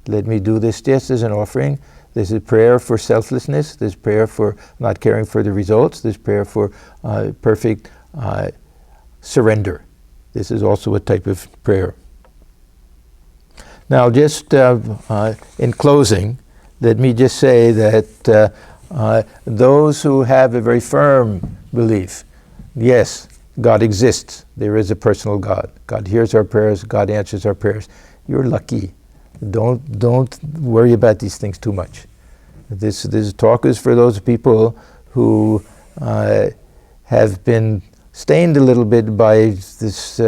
Let me do this just as an offering. This is prayer for selflessness. This is prayer for not caring for the results. This is prayer for perfect surrender. This is also a type of prayer. Now, just in closing, let me just say that those who have a very firm belief, yes, God exists. There is a personal God. God hears our prayers. God answers our prayers. You're lucky. Don't worry about these things too much. This talk is for those people who have been stained a little bit by this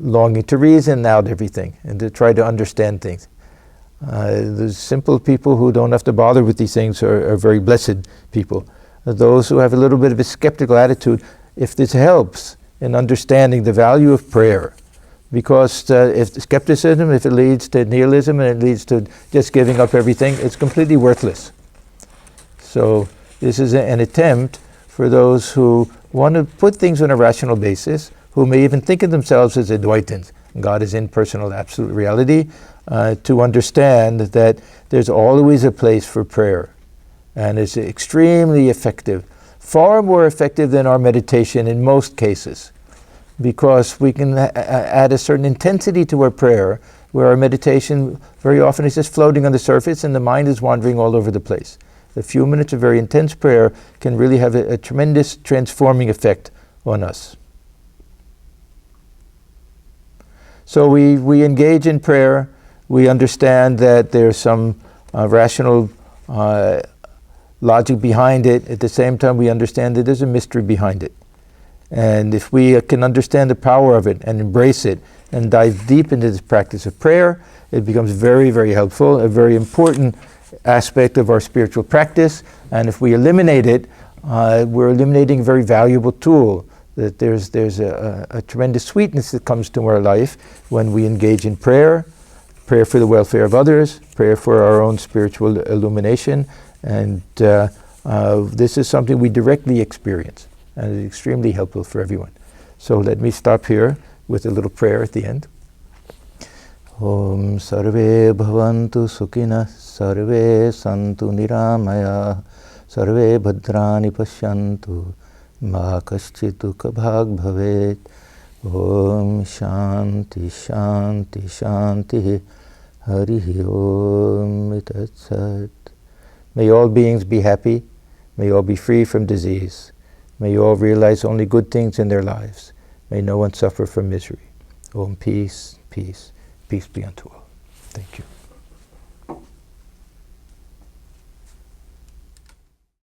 longing to reason out everything and to try to understand things. The simple people who don't have to bother with these things are very blessed people. Those who have a little bit of a skeptical attitude, if this helps in understanding the value of prayer, because if skepticism, if it leads to nihilism and it leads to just giving up everything, it's completely worthless. So this is an attempt for those who want to put things on a rational basis, who may even think of themselves as Advaitins. God is impersonal, absolute reality, to understand that there's always a place for prayer. And it's extremely effective, far more effective than our meditation in most cases, because we can add a certain intensity to our prayer, where our meditation very often is just floating on the surface and the mind is wandering all over the place. A few minutes of very intense prayer can really have a tremendous transforming effect on us. So we engage in prayer. We understand that there's some rational logic behind it. At the same time, we understand that there's a mystery behind it. And if we can understand the power of it and embrace it and dive deep into this practice of prayer, it becomes very, very helpful, a very important aspect of our spiritual practice. And if we eliminate it, we're eliminating a very valuable tool. That there's a tremendous sweetness that comes to our life when we engage in prayer, prayer for the welfare of others, prayer for our own spiritual illumination. And this is something we directly experience, and it's extremely helpful for everyone. So let me stop here with a little prayer at the end. Om sarve bhavantu sukhina, sarve santu niramaya, sarve bhadrani pashyantu, ma kaschit dukha bhag bhavet. Om shanti shanti shanti, harihi om tat sat. May all beings be happy. May all be free from disease. May all realize only good things in their lives. May no one suffer from misery. Om peace, peace, peace be unto all. Thank you.